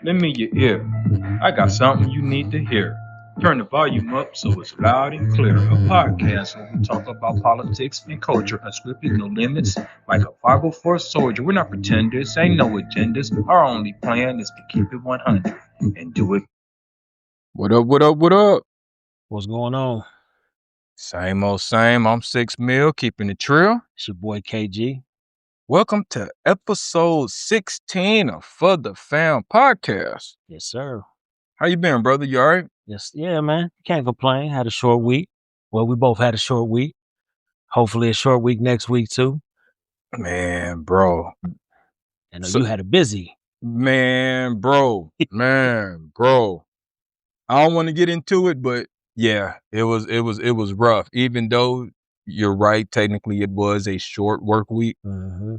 Lend me your ear. I got something you need to hear. Turn the volume up so it's loud and clear. A podcast where we talk about politics and culture, unscripted, no limits. Like a 504 soldier, we're not pretenders, ain't no agendas. Our only plan is to keep it 100 and do it. What up, what up, what up? What's going on? Same old same. I'm 6 Mil, keeping it trill. It's your boy KG. Welcome to episode 16 of For the Fam podcast. Yes, sir. How you been, brother? You all right? Yes, yeah, man. Can't complain. Had a short week. Well, we both had a short week. Hopefully a short week next week too. Man, bro. And you had a busy. Man, bro. I don't want to get into it, but yeah, it was rough. Even though you're right, technically it was a short work week. Mm-hmm.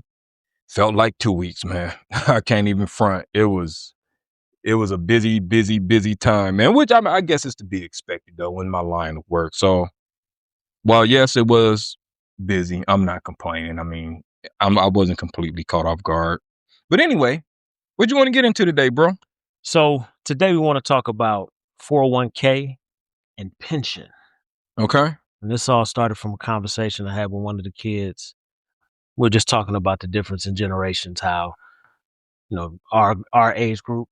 Felt like 2 weeks, man. I can't even front. It was a busy time, man, which I guess is to be expected though in my line of work. So while yes, it was busy, I'm not complaining. I mean, I wasn't completely caught off guard. But anyway, what you want to get into today, bro? So today we want to talk about 401k and pension. Okay. And this all started from a conversation I had with one of the kids. We're just talking about the difference in generations, how, you know, our age group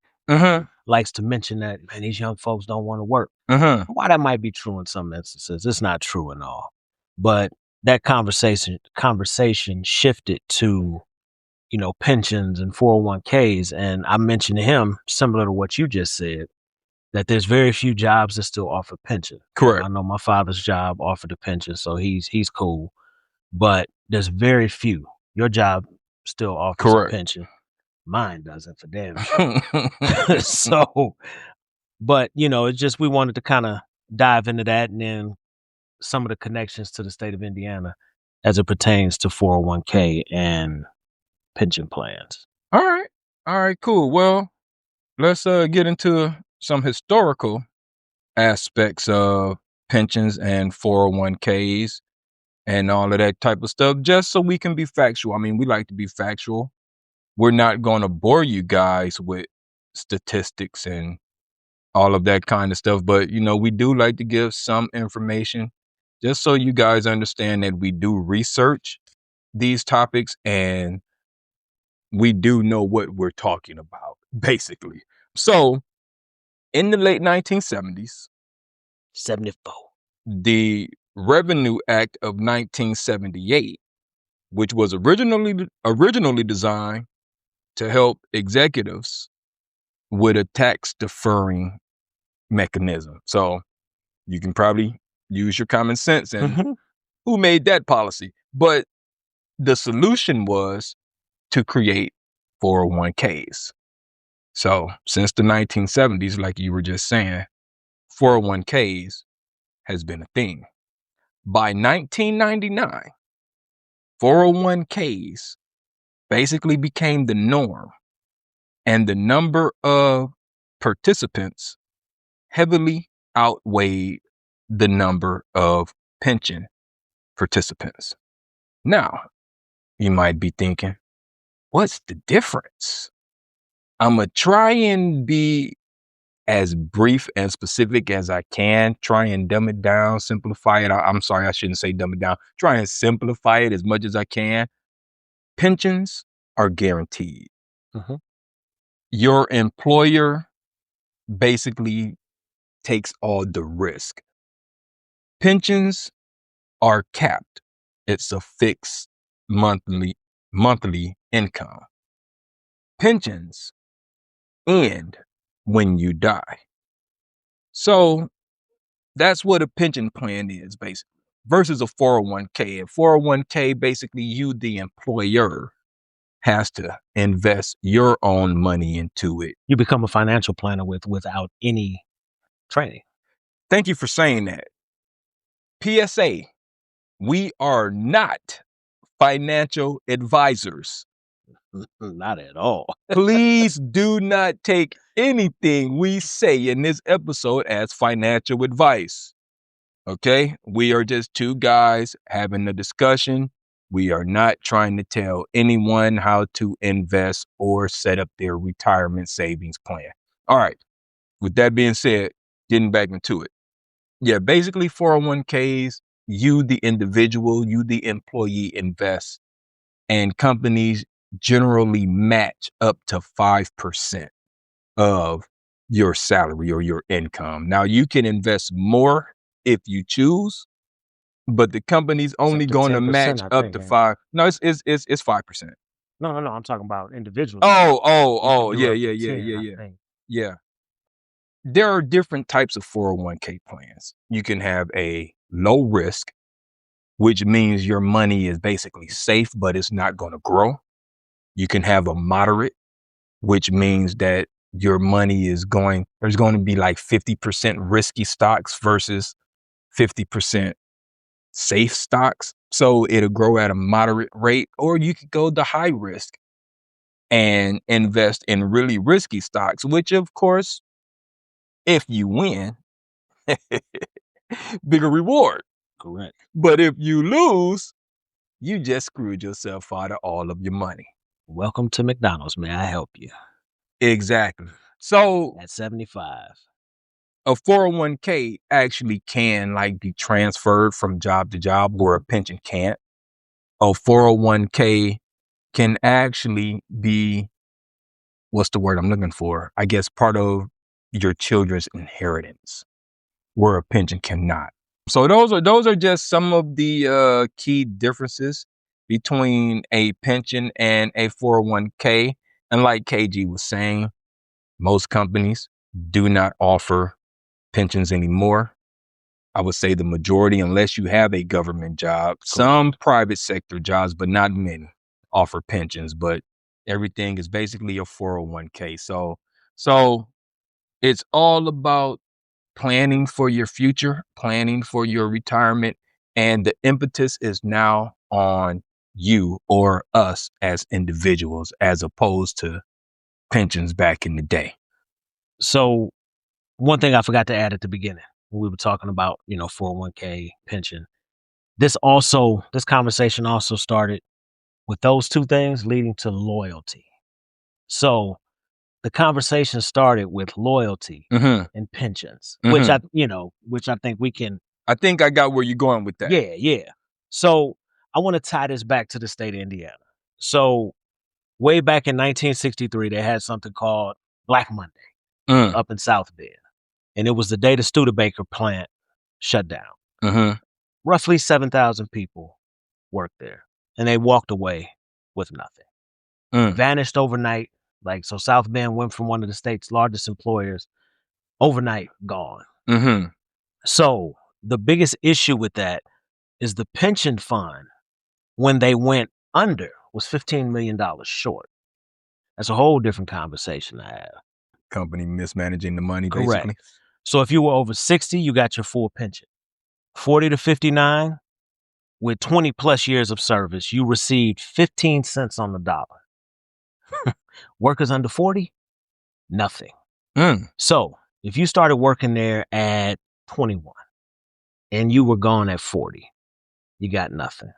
likes to mention that, man, these young folks don't want to work. While that might be true in some instances, it's not true in all. But that conversation shifted to, you know, pensions and 401ks. And I mentioned to him, similar to what you just said, that there's very few jobs that still offer pension. Correct. I know my father's job offered a pension, so he's cool. But there's very few. Your job still offers a pension. Mine doesn't, for damn sure. So, but, you know, it's just we wanted to kind of dive into that and then some of the connections to the state of Indiana as it pertains to 401k and pension plans. All right, cool. Well, let's get into some historical aspects of pensions and 401ks and all of that type of stuff, just so we can be factual. I mean, we like to be factual. We're not going to bore you guys with statistics and all of that kind of stuff, but, you know, we do like to give some information just so you guys understand that we do research these topics and we do know what we're talking about, basically. So, in the late 1970s, 74. the Revenue Act of 1978, which was originally designed to help executives with a tax deferring mechanism. So you can probably use your common sense and who made that policy. But the solution was to create 401ks. So since the 1970s, like you were just saying, 401ks has been a thing. By 1999, 401ks basically became the norm, and the number of participants heavily outweighed the number of pension participants. Now, you might be thinking, what's the difference? I'm going to try and be as brief and specific as I can, try and dumb it down, simplify it. I'm sorry, I shouldn't say dumb it down. Try and simplify it as much as I can. Pensions are guaranteed. Your employer basically takes all the risk. Pensions are capped. It's a fixed monthly income. Pensions end when you die. So that's what a pension plan is, basically, versus a 401k. A 401k, basically, you, the employer, has to invest your own money into it. You become a financial planner without any training. Thank you for saying that. PSA, we are not financial advisors. Not at all. Please do not take anything we say in this episode as financial advice. Okay? We are just two guys having a discussion, We are not trying to tell anyone how to invest or set up their retirement savings plan. All right. With that being said, getting back into it. Yeah, basically 401ks, you, the individual, you, the employee, invest, and companies generally match up to 5% of your salary or your income. Now, you can invest more if you choose, but the company's only going to match up to 5. No, it's 5%. No. I'm talking about individually. Oh, yeah. Yeah. There are different types of 401k plans. You can have a low risk, which means your money is basically safe, but it's not going to grow. You can have a moderate, which means that your money there's going to be like 50% risky stocks versus 50% safe stocks. So it'll grow at a moderate rate, or you could go the high risk and invest in really risky stocks, which of course, if you win, bigger reward. Correct. But if you lose, you just screwed yourself out of all of your money. Welcome to McDonald's. May I help you? Exactly. So at 75, a 401k actually can be transferred from job to job, where a pension can't. A 401k can actually be, what's the word I'm looking for? I guess part of your children's inheritance, where a pension cannot. So those are just some of the key differences between a pension and a 401k. And like KG was saying, most companies do not offer pensions anymore. I would say the majority, unless you have a government job. Some private sector jobs, but not many, offer pensions. But everything is basically a 401k. So it's all about planning for your future, planning for your retirement, and the impetus is now on you or us as individuals, as opposed to pensions back in the day. So one thing I forgot to add at the beginning, when we were talking about, 401k pension, this conversation also started with those two things leading to loyalty. So the conversation started with loyalty and pensions, which I think we can. I think I got where you're going with that. Yeah. So I want to tie this back to the state of Indiana. So way back in 1963, they had something called Black Monday up in South Bend. And it was the day the Studebaker plant shut down. Roughly 7,000 people worked there, and they walked away with nothing. Vanished overnight. So South Bend went from one of the state's largest employers, overnight gone. So the biggest issue with that is the pension fund, when they went under, was $15 million short. That's a whole different conversation to have. Company mismanaging the money, Correct. basically. So if you were over 60, you got your full pension. 40 to 59, with 20 plus years of service, you received 15 cents on the dollar. Workers under 40, nothing. So if you started working there at 21 and you were gone at 40, you got nothing.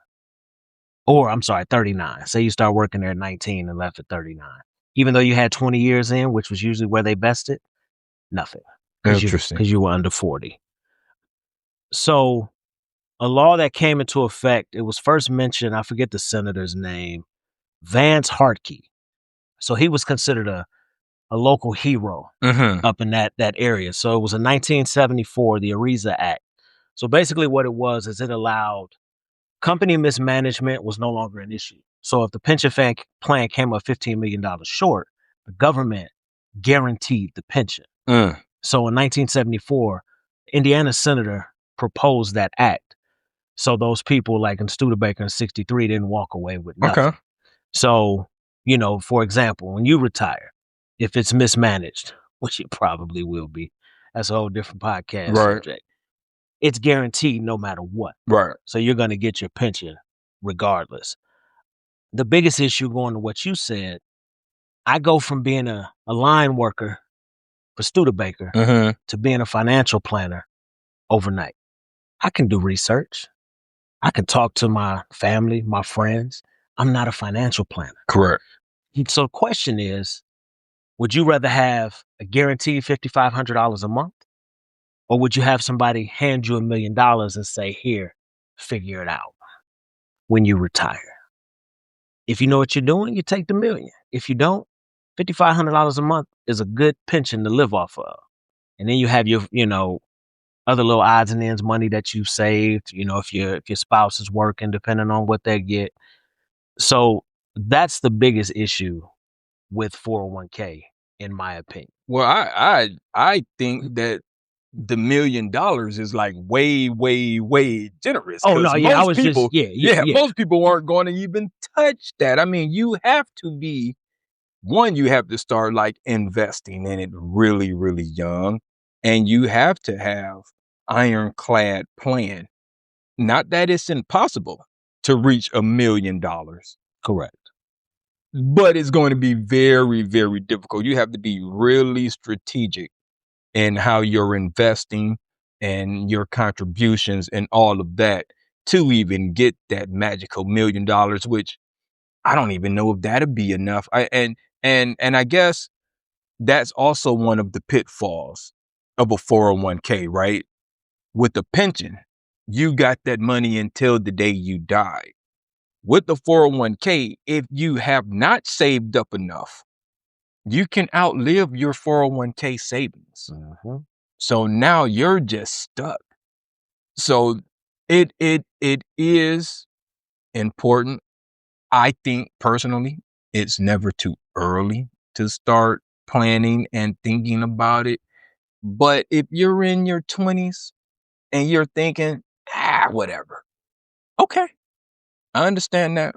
Or I'm sorry, 39. Say you start working there at 19 and left at 39. Even though you had 20 years in, which was usually where they vested, nothing. Interesting. Because you were under 40. So a law that came into effect, it was first mentioned, I forget the senator's name, Vance Hartke. So he was considered a local hero up in that area. So it was in 1974, the Ariza Act. So basically what it was is it allowed company mismanagement was no longer an issue. So if the pension plan came up $15 million short, the government guaranteed the pension. So in 1974, Indiana senator proposed that act. So those people like in Studebaker in 63 didn't walk away with nothing. Okay. So, for example, when you retire, if it's mismanaged, which it probably will be, that's a whole different podcast subject. It's guaranteed no matter what. Right. So you're going to get your pension regardless. The biggest issue, going to what you said, I go from being a line worker for Studebaker to being a financial planner overnight. I can do research. I can talk to my family, my friends. I'm not a financial planner. Correct. So the question is, would you rather have a guaranteed $5,500 a month? Or would you have somebody hand you $1 million and say, here, figure it out when you retire? If you know what you're doing, you take the million. If you don't, $5,500 a month is a good pension to live off of. And then you have your, other little odds and ends money that you saved, if your spouse is working, depending on what they get. So that's the biggest issue with 401k, in my opinion. Well, I think that the $1 million is like way, way, way generous. Oh no, Because yeah, I most was just people, yeah. most people aren't going to even touch that. I mean, you have to be one, you have to start like investing in it really, really young. And you have to have ironclad plan. Not that it's impossible to reach $1 million, Correct. but it's going to be very, very difficult. You have to be really strategic in how you're investing and your contributions and all of that to even get that magical $1 million, which I don't even know if that'd be enough. And I guess that's also one of the pitfalls of a 401k, right? With the pension, you got that money until the day you die. With the 401k, if you have not saved up enough, you can outlive your 401k savings. Mm-hmm. So now you're just stuck. So it is important. I think personally, it's never too early to start planning and thinking about it. But if you're in your 20s and you're thinking, whatever. Okay. I understand that.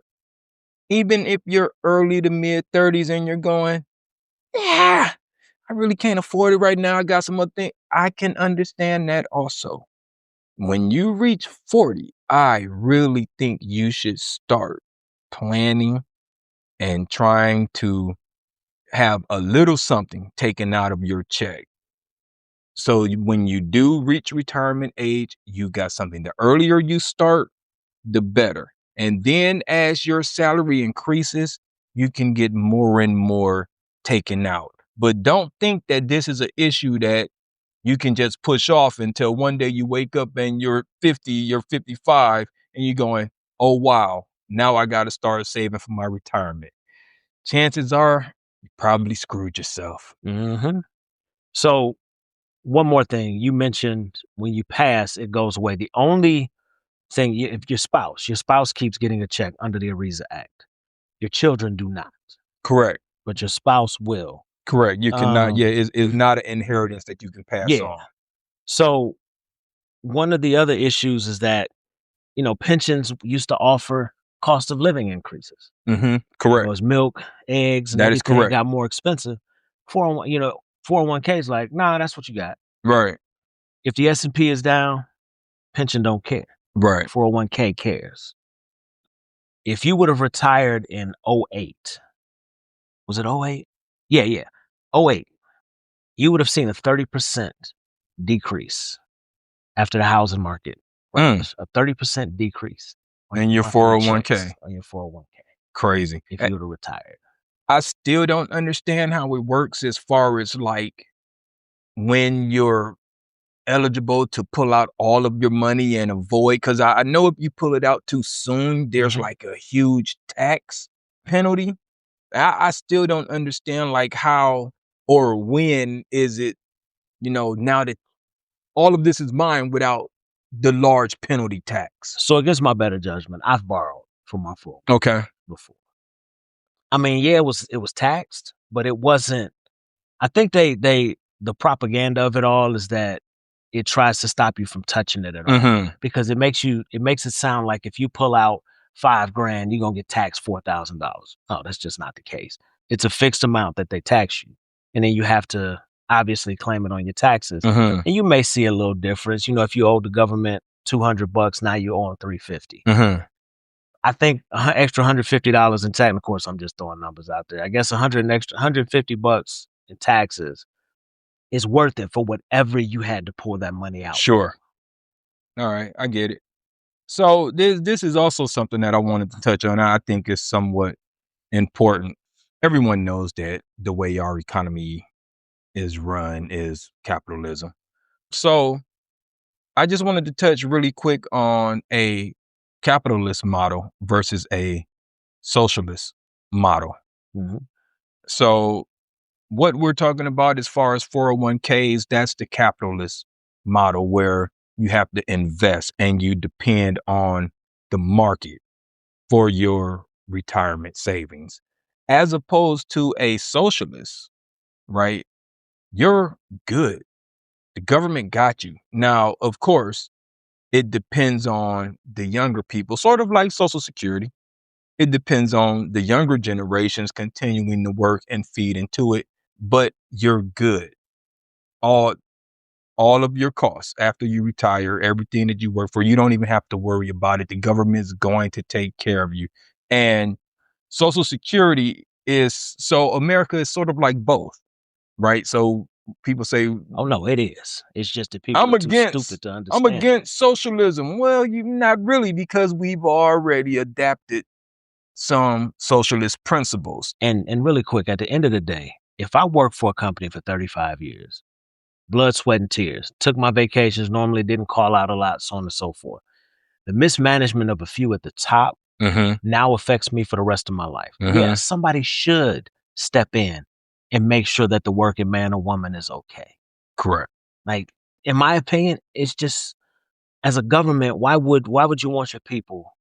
Even if you're early to mid 30s and you're going, I really can't afford it right now. I got some other things. I can understand that also. When you reach 40, I really think you should start planning and trying to have a little something taken out of your check. So when you do reach retirement age, you got something. The earlier you start, the better. And then as your salary increases, you can get more and more taken out. But don't think that this is an issue that you can just push off until one day you wake up and you're 50, you're 55, and you're going, oh, wow, now I got to start saving for my retirement. Chances are you probably screwed yourself. Mm-hmm. So one more thing, you mentioned when you pass, it goes away. The only thing, if your spouse keeps getting a check under the Ariza Act, your children do not, Correct. but your spouse will. Correct. You cannot, it's not an inheritance that you can pass Yeah. on. So one of the other issues is that, pensions used to offer cost of living increases. Correct. It was milk, eggs, and That is everything correct. got more expensive. 401k is like, nah, that's what you got. Right. If the S&P is down, pension don't care. Right. 401k cares. If you would have retired in 08, was it 08? Yeah. 08, you would have seen a 30% decrease after the housing market. A 30% decrease in your 401k. On your 401k. Crazy. If you would have retired. I still don't understand how it works as far as like when you're eligible to pull out all of your money and avoid, because I know if you pull it out too soon, there's like a huge tax penalty. I still don't understand like how or when is it, now that all of this is mine without the large penalty tax. So against my better judgment, I've borrowed from my phone. Okay. Before. I mean, yeah, it was taxed, but it wasn't. I think the propaganda of it all is that it tries to stop you from touching it at all because it makes it sound like if you pull out $5,000, you're gonna get taxed $4,000. Oh, that's just not the case. It's a fixed amount that they tax you, and then you have to obviously claim it on your taxes. And you may see a little difference. If you owe the government $200, now you owe them $350. I think extra $150 in tax. Of course, I'm just throwing numbers out there. I guess $150 in taxes is worth it for whatever you had to pull that money out. Sure. All right, I get it. So this is also something that I wanted to touch on. I think is somewhat important. Everyone knows that the way our economy is run is capitalism. So I just wanted to touch really quick on a capitalist model versus a socialist model. Mm-hmm. So what we're talking about as far as 401ks, that's the capitalist model where you have to invest and you depend on the market for your retirement savings, as opposed to a socialist, right? You're good. The government got you. Now, of course, it depends on the younger people, sort of like Social Security. It depends on the younger generations continuing to work and feed into it, but you're good. All all of your costs after you retire, everything that you work for, you don't even have to worry about it. The government's going to take care of you. And Social Security America is sort of like both, right? So people say, Oh no, it is. It's just that people I'm are too against stupid to I'm understand it. against socialism. Well, you not really, because we've already adapted some socialist principles. And really quick, at the end of the day, if I worked for a company for 35 years, blood, sweat, and tears, took my vacations, normally didn't call out a lot, so on and so forth. The mismanagement of a few at the top now affects me for the rest of my life. Yes, somebody should step in and make sure that the working man or woman is okay. Correct. Like, in my opinion, it's just, as a government, why would you want your people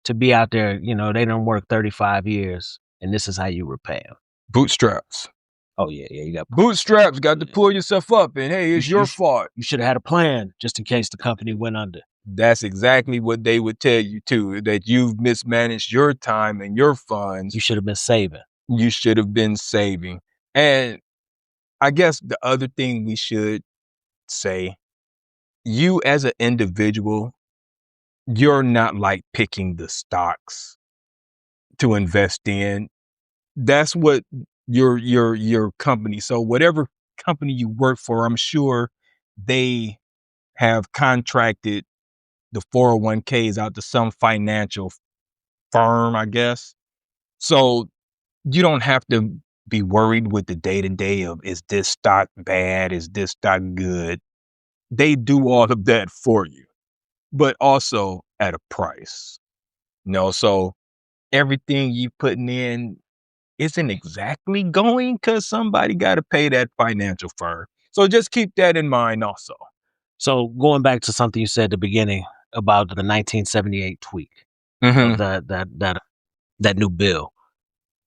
to be out there? They don't work 35 years, and this is how you repay them. Bootstraps. Oh yeah, you got bootstraps. Got to pull yourself up, and hey, it's your fault. You should have had a plan just in case the company went under. That's exactly what they would tell you too, that you've mismanaged your time and your funds. You should have been saving. You should have been saving. And I guess the other thing we should say, you as an individual, you're not like picking the stocks to invest in. That's what your company. So whatever company you work for, I'm sure they have contracted the 401ks out to some financial firm, I guess. So you don't have to be worried with the day to day of, is this stock bad? Is this stock good? They do all of that for you, but also at a price. So everything you putting in isn't exactly going, because somebody got to pay that financial firm. So just keep that in mind also. So going back to something you said at the beginning about the 1978 tweak of that new bill.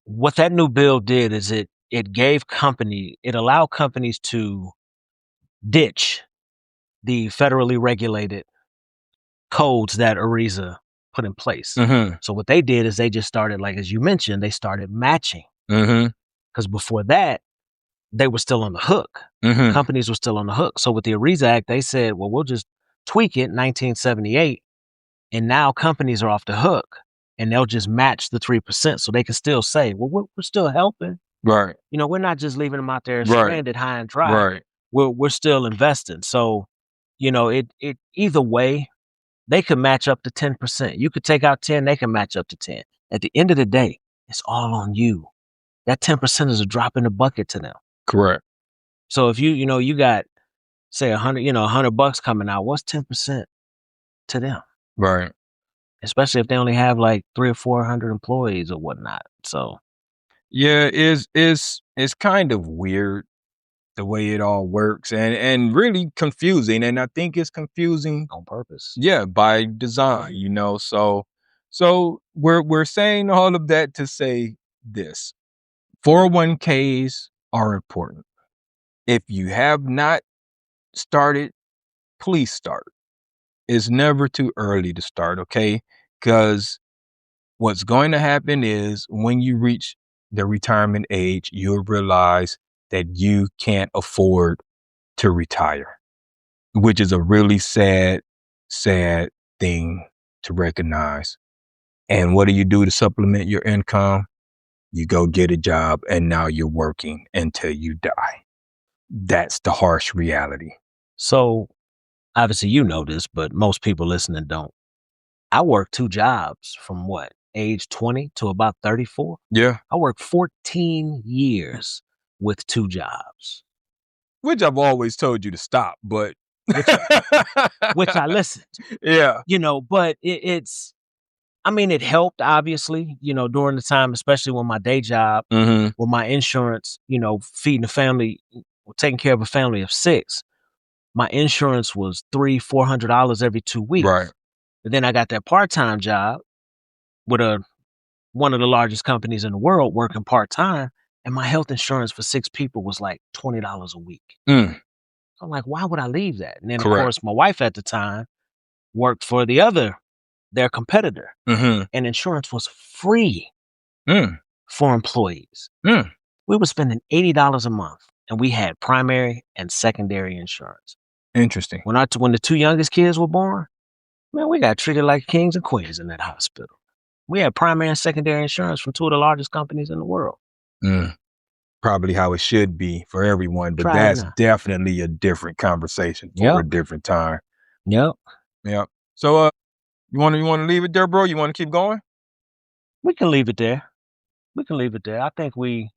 What that new bill did is it allowed companies to ditch the federally regulated codes that Ariza put in place. So what they did is they just started, like, as you mentioned, they started matching. Because before that, they were still on the hook. Companies were still on the hook. So with the Ariza Act, they said, well, we'll just tweak it 1978. And now companies are off the hook, and they'll just match the 3%. So they can still say, well, we're still helping. Right. We're not just leaving them out there stranded high and dry. Right. We're still investing. So, it either way, they could match up to 10%. You could take out 10, they can match up to 10. At the end of the day, it's all on you. That 10% is a drop in the bucket to them. Correct. So if you got, say, $100 coming out, what's 10% to them? Right. Especially if they only have like 300 or 400 employees or whatnot. So yeah, it's kind of weird the way it all works, and really confusing. And I think it's confusing on purpose. Yeah, by design, So we're saying all of that to say this: 401ks are important. If you have not started, please start. It's never too early to start, okay? Because what's going to happen is, when you reach the retirement age, you'll realize that you can't afford to retire, which is a really sad thing to recognize. And what do you do to supplement your income? You go get a job, and now you're working until you die. That's the harsh reality. So obviously you know this, but most people listening don't. I worked 2 jobs from age 20 to about 34. Yeah. I worked 14 years with 2 jobs. Which I've always told you to stop, but Which I listened. Yeah. But it's I mean, it helped obviously, during the time, especially when my day job, Mm-hmm. with my insurance, feeding a family, taking care of a family of 6. My insurance was $300-$400 every 2 weeks. Right. But then I got that part-time job with one of the largest companies in the world working part-time, and my health insurance for 6 people was like $20 a week. Mm. I'm like, why would I leave that? And then, of Correct. course, my wife at the time worked for their competitor, Mm-hmm. and insurance was free Mm. for employees. Mm. We were spending $80 a month, and we had primary and secondary insurance. Interesting. When the 2 youngest kids were born, man, we got treated like kings and queens in that hospital. We had primary and secondary insurance from 2 of the largest companies in the world. Mm. Probably how it should be for everyone, but Try it that's now. definitely a different conversation for Yep. a different time. Yep. Yep. So, you want to leave it there, bro? You want to keep going? We can leave it there. I think we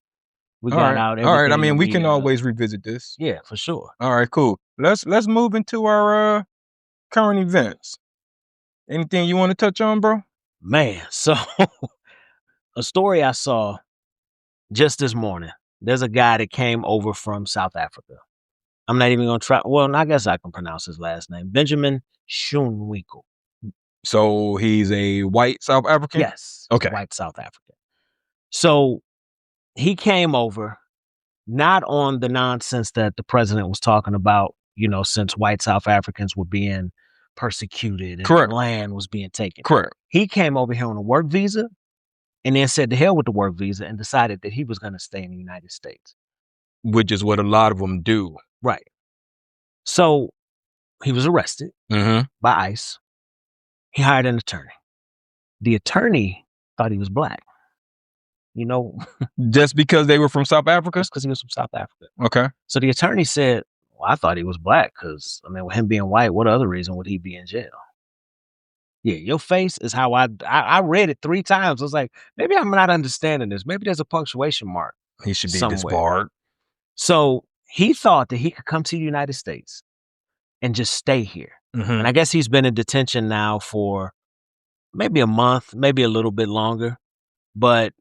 All got right. out All right. I everything mean, that we can always revisit this. Yeah, for sure. All right, cool. Let's move into our current events. Anything you want to touch on, bro? Man, so a story I saw just this morning. There's a guy that came over from South Africa. I'm not even gonna try. Well, I guess I can pronounce his last name. Benjamin Schoenwinkel. So he's a white South African? Yes. Okay. White South African. So he came over not on the nonsense that the president was talking about, since white South Africans were being persecuted and Correct. land was being taken. Correct. He came over here on a work visa and then said to hell with the work visa and decided that he was going to stay in the United States. Which is what a lot of them do. Right. So he was arrested Mm-hmm. by ICE. He hired an attorney. The attorney thought he was black. Just because they were from South Africa? Just because he was from South Africa. Okay. So the attorney said, well, I thought he was black because, with him being white, what other reason would he be in jail? Yeah, your face is how I read it 3 times. I was like, maybe I'm not understanding this. Maybe there's a punctuation mark. He should be somewhere. disbarred. So he thought that he could come to the United States and just stay here. Mm-hmm. And I guess he's been in detention now for maybe a month, maybe a little bit longer, but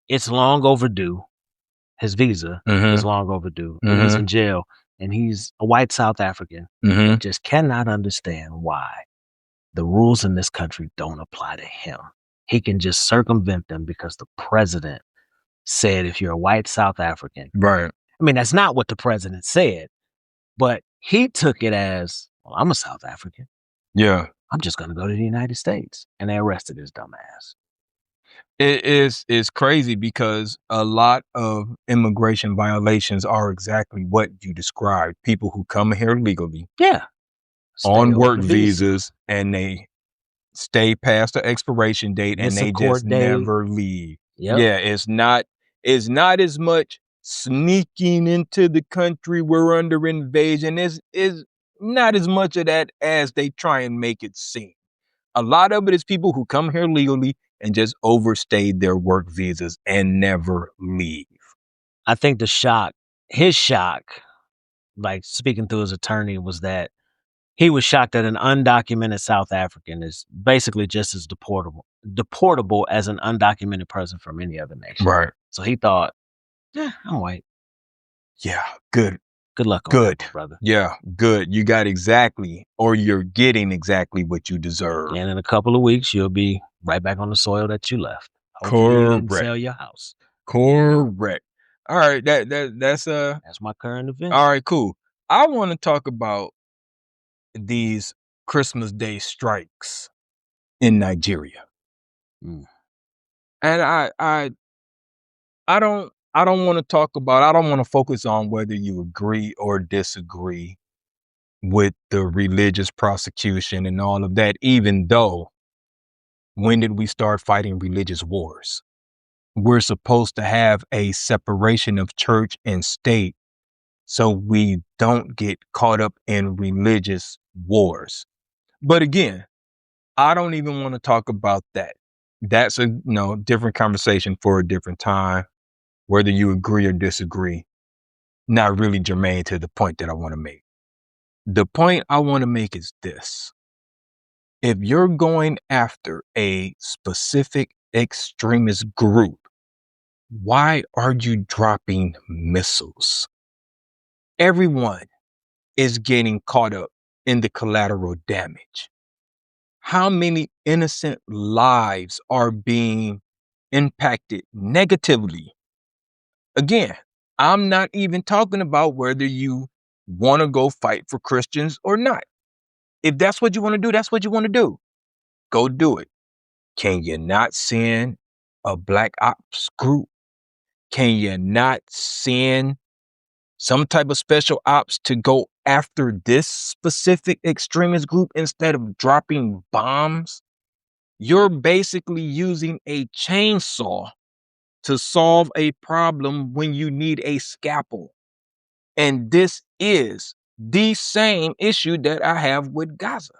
it's long overdue. His visa is long overdue. And he's in jail, and he's a white South African that just cannot understand why the rules in this country don't apply to him. He can just circumvent them because the president said if you're a white South African. Right. I mean, that's not what the president said, but he took it as, well, I'm a South African. Yeah. I'm just going to go to the United States. And they arrested his dumb ass. It is crazy because a lot of immigration violations are exactly what you described. People who come here legally. Yeah. On work visas, and they stay past the expiration date and they just never leave. Yep. Yeah, it's not as much sneaking into the country. We're under invasion. Is not as much of that as they try and make it seem. A lot of it is people who come here legally and just overstay their work visas and never leave. I think his shock, like speaking through his attorney, was that he was shocked that an undocumented South African is basically just as deportable as an undocumented person from any other nation. Right. So he thought, yeah, I'm white. Yeah, good. Good luck on that, brother. Yeah, good. You got exactly, or you're getting exactly what you deserve. And in a couple of weeks, you'll be right back on the soil that you left. Hopefully you didn't sell your house. Correct. All right, that's my current event. All right, cool. I want to talk about these Christmas Day strikes in Nigeria. And I don't want to talk about, I don't want to focus on whether you agree or disagree with the religious prosecution and all of that, even though when did we start fighting religious wars? We're supposed to have a separation of church and state so we don't get caught up in religious wars. But again, I don't even want to talk about that. That's a different conversation for a different time. Whether you agree or disagree, not really germane to the point that I want to make. The point I want to make is this. If you're going after a specific extremist group, why are you dropping missiles? Everyone is getting caught up in the collateral damage. How many innocent lives are being impacted negatively? Again, I'm not even talking about whether you want to go fight for Christians or not. If that's what you want to do, that's what you want to do. Go do it. Can you not send a black ops group? Can you not send some type of special ops to go after this specific extremist group instead of dropping bombs? You're basically using a chainsaw to solve a problem when you need a scalpel. And this is the same issue that I have with Gaza.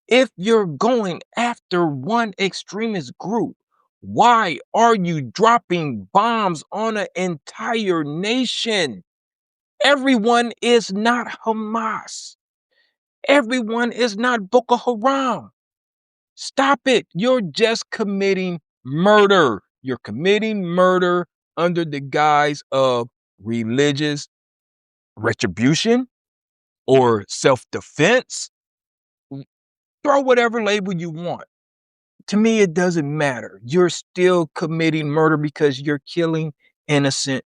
If you're going after one extremist group, why are you dropping bombs on an entire nation? Everyone is not Hamas. Everyone is not Boko Haram. Stop it. You're just committing murder. You're committing murder under the guise of religious retribution or self-defense. Throw whatever label you want. To me, it doesn't matter. You're still committing murder because you're killing innocent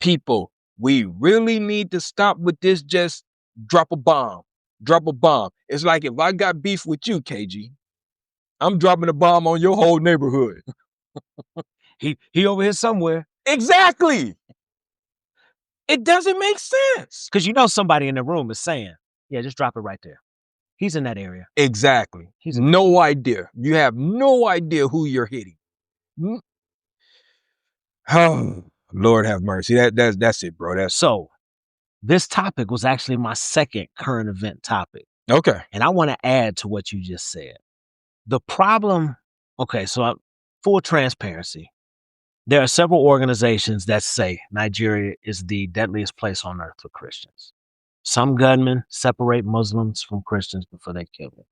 people. We really need to stop with this just drop a bomb. Drop a bomb. It's like if I got beef with you, KG, I'm dropping a bomb on your whole neighborhood. He over here somewhere. Exactly. It doesn't make sense. Because somebody in the room is saying, yeah, just drop it right there. He's in that area. Exactly. No idea. You have no idea who you're hitting. Oh, Lord have mercy. That's it, bro. So this topic was actually my second current event topic. Okay. And I want to add to what you just said. The problem, so full transparency. There are several organizations that say Nigeria is the deadliest place on earth for Christians. Some gunmen separate Muslims from Christians before they kill them.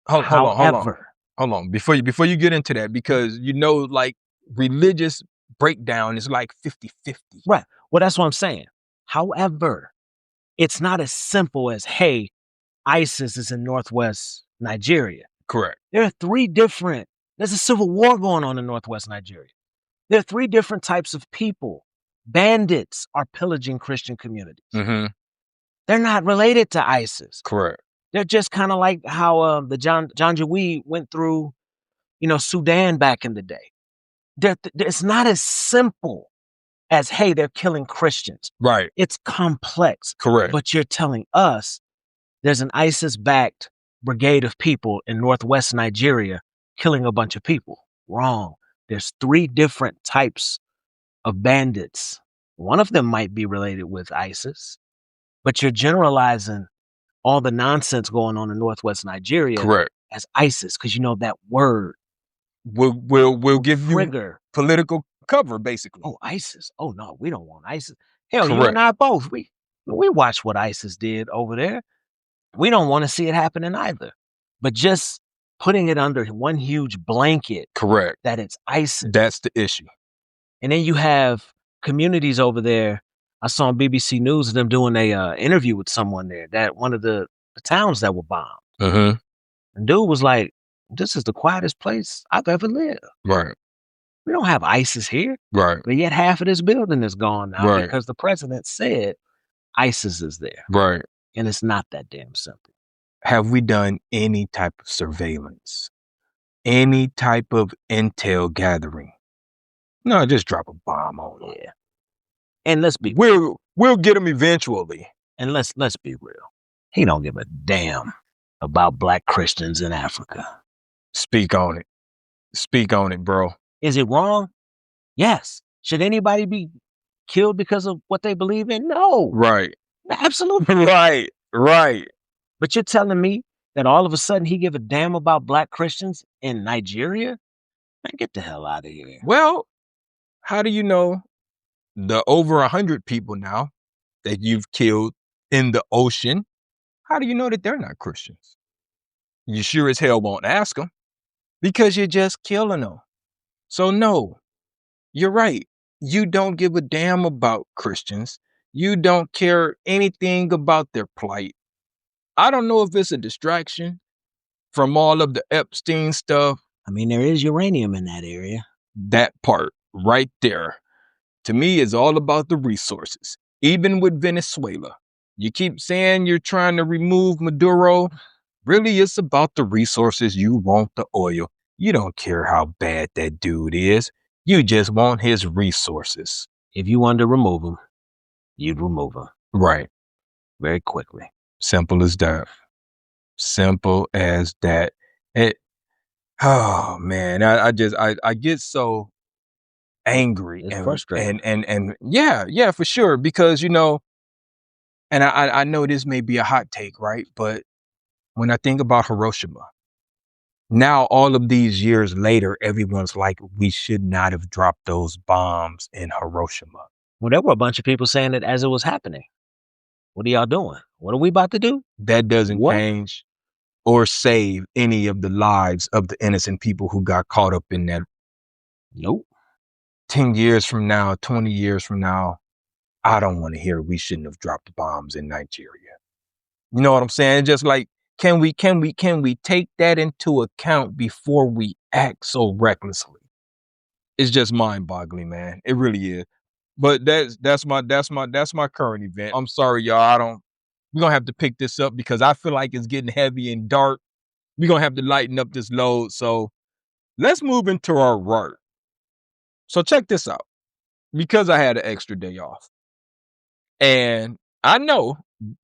Hold on. Before you get into that, because like religious breakdown is like 50-50. Right. Well, that's what I'm saying. However, it's not as simple as, hey, ISIS is in northwest Nigeria. Correct. There are there's a civil war going on in northwest Nigeria. There are 3 different types of people. Bandits are pillaging Christian communities. Mm-hmm. They're not related to ISIS. Correct. They're just kind of like how the Janjaweed went through, Sudan back in the day. It's not as simple as, hey, they're killing Christians. Right. It's complex. Correct. But you're telling us there's an ISIS-backed brigade of people in northwest Nigeria killing a bunch of people. Wrong. There's 3 different types of bandits. One of them might be related with ISIS, but you're generalizing all the nonsense going on in northwest Nigeria Correct. as ISIS, because that word will give you political cover, basically. Oh, ISIS. Oh no, we don't want ISIS. Hell, Correct. You and I both. We watched what ISIS did over there. We don't want to see it happening either. But just putting it under one huge blanket. Correct. That it's ISIS. That's the issue. And then you have communities over there. I saw on BBC News them doing a interview with someone there, that one of the towns that were bombed. Mm-hmm. And dude was like, this is the quietest place I've ever lived. Right. We don't have ISIS here. Right. But yet half of this building is gone now, right, because the president said ISIS is there. Right. And it's not that damn simple. Have we done any type of surveillance? Any type of intel gathering? No, just drop a bomb on them. Yeah. And let's be we'll get them eventually. And let's be real. He don't give a damn about black Christians in Africa. Speak on it. Speak on it, bro. Is it wrong? Yes. Should anybody be killed because of what they believe in? No. Right. Absolutely. Right. But you're telling me that all of a sudden he give a damn about black Christians in Nigeria? Man, get the hell out of here. Well, how do you know the over 100 people now that you've killed in the ocean? How do you know that they're not Christians? You sure as hell won't ask them because you're just killing them. So no, you're right. You don't give a damn about Christians. You don't care anything about their plight. I don't know if it's a distraction from all of the Epstein stuff. I mean, there is uranium in that area. That part right there, to me, is all about the resources. Even with Venezuela, you keep saying you're trying to remove Maduro. Really, it's about the resources. You want the oil. You don't care how bad that dude is. You just want his resources. If you wanted to remove him, you'd remove him. Right. Very quickly. Simple as that. Simple as that. Oh man, I get so angry It's and frustrating. and yeah, for sure. Because and I know this may be a hot take, right? But when I think about Hiroshima, now all of these years later, everyone's like, we should not have dropped those bombs in Hiroshima. Well, there were a bunch of people saying it as it was happening. What are y'all doing? What are we about to do? That doesn't change or save any of the lives of the innocent people who got caught up in that. Nope. 10 years from now, 20 years from now, I don't want to hear we shouldn't have dropped bombs in Nigeria. You know what I'm saying? Just like, can we take that into account before we act so recklessly? It's just mind-boggling, man. It really is. But that's my current event. I'm sorry, y'all. We're gonna have to pick this up because I feel like it's getting heavy and dark. We're gonna have to lighten up this load. So let's move into our work. So check this out. Because I had an extra day off. And I know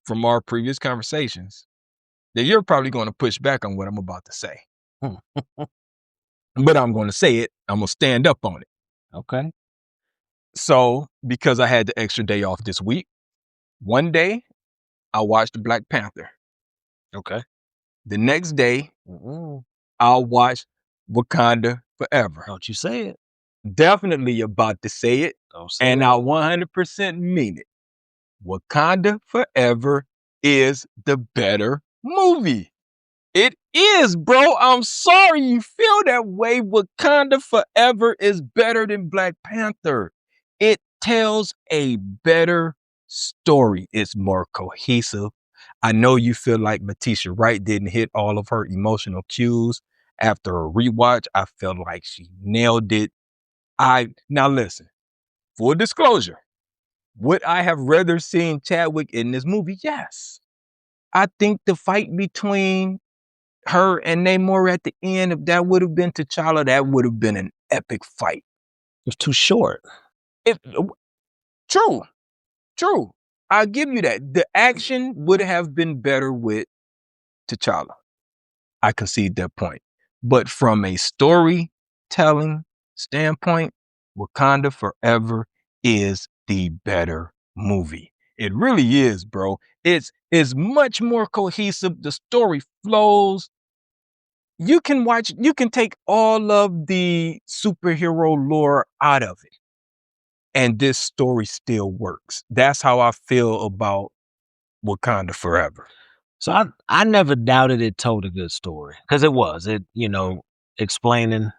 from our previous conversations that you're probably going to push back on what I'm about to say. But I'm going to say it. I'm going to stand up on it. Okay. So because I had the extra day off this week, one day I watched Black Panther. Okay. The next day, I'll watch Wakanda Forever. Don't you say it. Definitely about to say it. Don't say and it. I 100% mean it. Wakanda Forever is the better movie. It is, bro. I'm sorry you feel that way. Wakanda Forever is better than Black Panther. It tells a better story. It's more cohesive. I know you feel like Matisha Wright didn't hit all of her emotional cues. After a rewatch, I felt like she nailed it. Now listen, full disclosure. Would I have rather seen Chadwick in this movie? Yes. I think the fight between her and Namor at the end, if that would have been T'Challa, that would have been an epic fight. It was too short. True. I'll give you that. The action would have been better with T'Challa. I concede that point. But from a storytelling standpoint, Wakanda Forever is the better movie. It really is, bro. It's much more cohesive. The story flows. You can take all of the superhero lore out of it. And this story still works. That's how I feel about Wakanda Forever. So I never doubted it told a good story. Because it was. It, explaining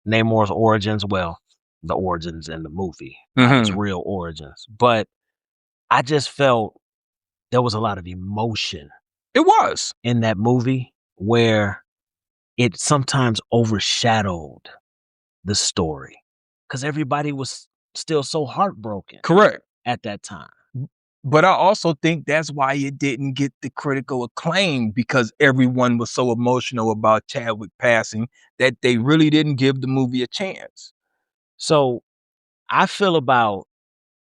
Namor's origins. Well, the origins in the movie, not his real origins. But I just felt there was a lot of emotion. It was. In that movie where it sometimes overshadowed the story. Because everybody was still so heartbroken. Correct. At that time. But I also think that's why it didn't get the critical acclaim, because everyone was so emotional about Chadwick passing that they really didn't give the movie a chance. So I feel about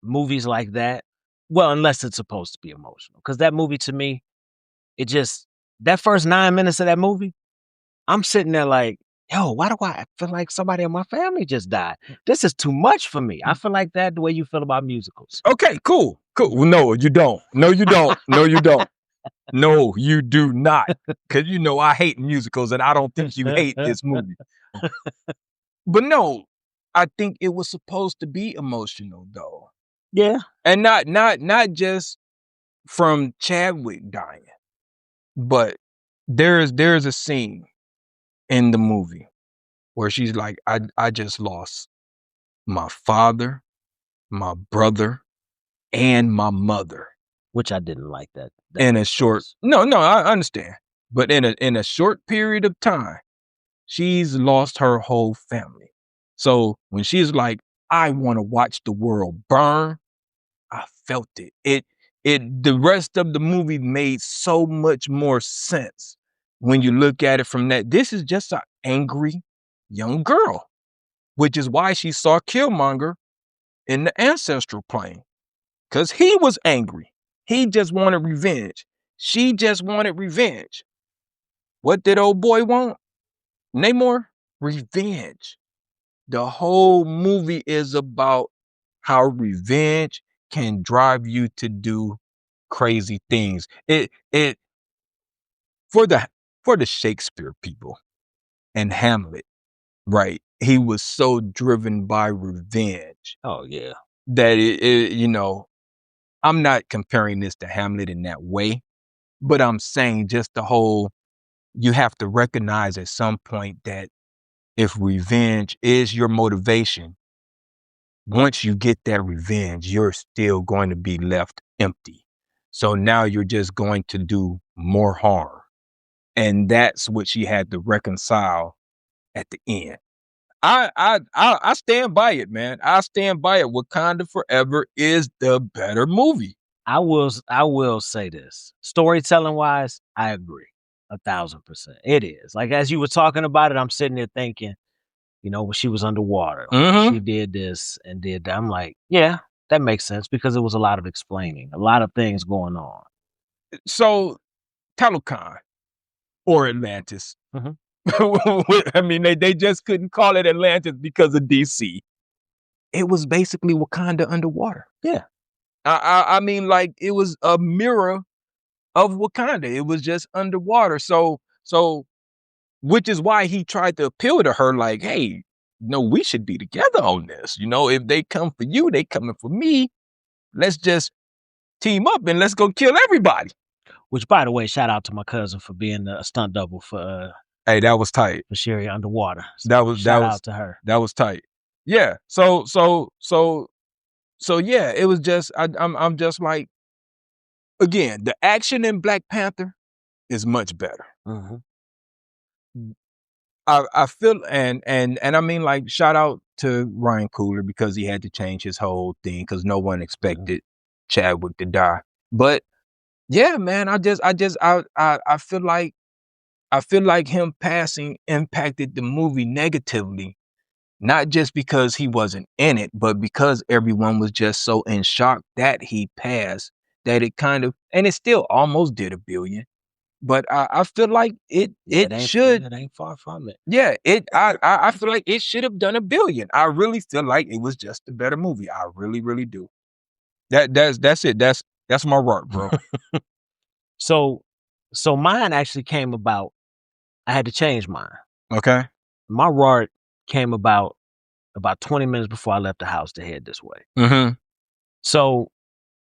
movies like that, well, unless it's supposed to be emotional. Because that movie, to me, that first 9 minutes of that movie, I'm sitting there like, yo, why do I feel like somebody in my family just died? This is too much for me. I feel like that the way you feel about musicals. Okay, cool. Well, no, you don't. No, you don't. No, you do not. Because you know I hate musicals, and I don't think you hate this movie. But no, I think it was supposed to be emotional, though. Yeah. And not just from Chadwick dying, but there's a scene in the movie where she's like, I just lost my father, my brother, and my mother. Which I didn't like that. In a short, no, I understand. But in a short period of time, she's lost her whole family. So when she's like, I want to watch the world burn, I felt it. The rest of the movie made so much more sense when you look at it from that. This is just an angry young girl, which is why she saw Killmonger in the ancestral plane, because he was angry. He just wanted revenge. She just wanted revenge. What did old boy want? Namor? Revenge. The whole movie is about how revenge can drive you to do crazy things. It for the Shakespeare people and Hamlet, right? He was so driven by revenge. Oh yeah. That you know, I'm not comparing this to Hamlet in that way, but I'm saying just the whole, you have to recognize at some point that if revenge is your motivation, once you get that revenge, you're still going to be left empty. So now you're just going to do more harm. And that's what she had to reconcile at the end. I stand by it, man. I stand by it. Wakanda Forever is the better movie. I will say this. Storytelling wise, I agree 1,000%. It is. Like as you were talking about it, I'm sitting there thinking, you know, when she was underwater, she did this and did that. I'm like, yeah, that makes sense because it was a lot of explaining, a lot of things going on. So, Talokan or Atlantis. I mean, they just couldn't call it Atlantis because of DC. It was basically Wakanda underwater. Yeah. I mean, like, it was a mirror of Wakanda. It was just underwater. So which is why he tried to appeal to her, like, hey, no, we should be together on this. You know, if they come for you, they coming for me. Let's just team up and let's go kill everybody. Which, by the way, shout out to my cousin for being a stunt double for hey, that was tight. For Sherry underwater. So shout out to her. That was tight. Yeah. So yeah, it was just I'm just like, again, the action in Black Panther is much better. I feel and I mean, like, shout out to Ryan Coogler because he had to change his whole thing because no one expected Chadwick to die. But yeah, man, I feel like him passing impacted the movie negatively, not just because he wasn't in it, but because everyone was just so in shock that he passed that it kind of, and it still almost did $1 billion. But I feel like it should. It ain't far from it. Yeah, I feel like it should have done $1 billion. I really feel like it was just a better movie. I really, really do. That's it. That's my rock, bro. So mine actually came about. I had to change mine. Okay. My rock came about 20 minutes before I left the house to head this way. So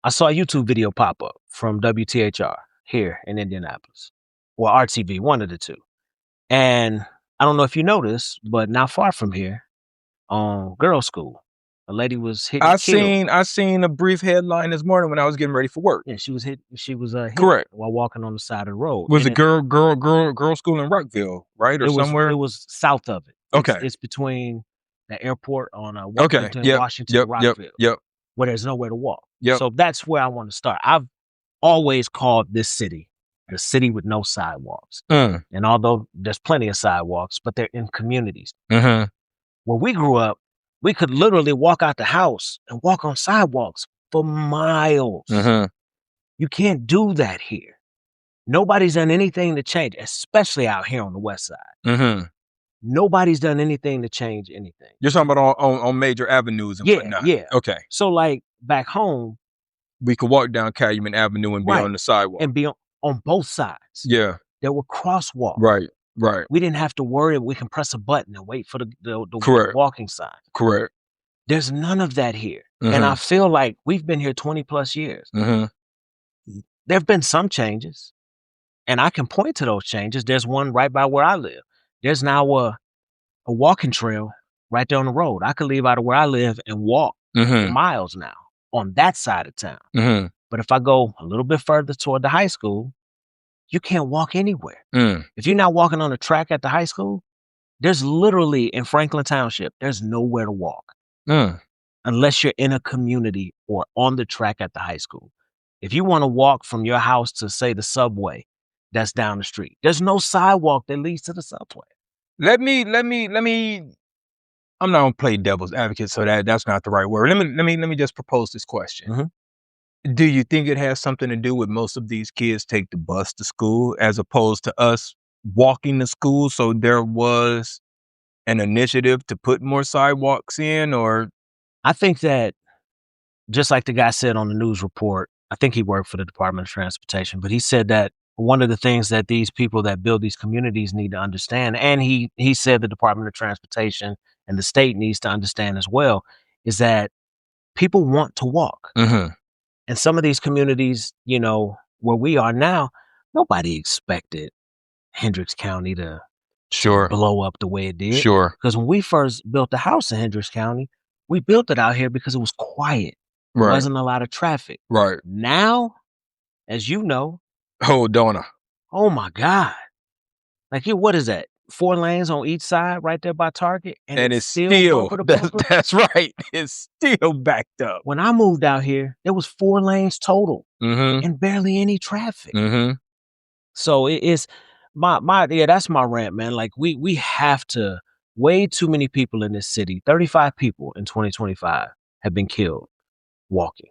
I saw a YouTube video pop up from WTHR here in Indianapolis, or RTV, one of the two. And I don't know if you noticed, but not far from here, girls' school, a lady was hit. I seen a brief headline this morning when I was getting ready for work. Yeah, she was hit. She was hit correct while walking on the side of the road. Was it girl school in Rockville, right, or somewhere? It was south of it. Okay, it's between the airport on Washington, and Rockville. Yep. Where there's nowhere to walk. Yep. So that's where I want to start. I've always called this city the city with no sidewalks. And although there's plenty of sidewalks, but they're in communities. Where we grew up, we could literally walk out the house and walk on sidewalks for miles. You can't do that here. Nobody's done anything to change, especially out here on the west side. Nobody's done anything to change anything. You're talking about on major avenues and whatnot. Yeah. Okay. So like back home, we could walk down Calumet Avenue and be on the sidewalk. And be on, on both sides. Yeah. There were crosswalks. Right. Right. We didn't have to worry. We can press a button and wait for the Correct. walking sign. Correct. There's none of that here. And I feel like we've been here 20 plus years. There have been some changes, and I can point to those changes. There's one right by where I live. There's now a walking trail right there on the road. I could leave out of where I live and walk for miles now on that side of town. But if I go a little bit further toward the high school, you can't walk anywhere. If you're not walking on the track at the high school, there's literally in Franklin Township, there's nowhere to walk unless you're in a community or on the track at the high school. If you want to walk from your house to, say, the subway that's down the street, there's no sidewalk that leads to the subway. Let me. I'm not gonna play devil's advocate, so that's not the right word. Let me just propose this question. Do you think it has something to do with most of these kids take the bus to school as opposed to us walking to school? So there was an initiative to put more sidewalks in, or? I think that, just like the guy said on the news report, I think he worked for the Department of Transportation, but he said that one of the things that these people that build these communities need to understand, and he said the Department of Transportation and the state needs to understand as well, is that people want to walk. And some of these communities, you know, where we are now, nobody expected Hendricks County to blow up the way it did. Because when we first built the house in Hendricks County, we built it out here because it was quiet. There wasn't a lot of traffic. Now, as you know, oh my God. Like, what is that? 4 lanes on each side right there by Target. And it's still that's right. It's still backed up. When I moved out here, there was 4 lanes total and barely any traffic. So it is that's my rant, man. Like we have to, way too many people in this city, 35 people in 2025 have been killed walking.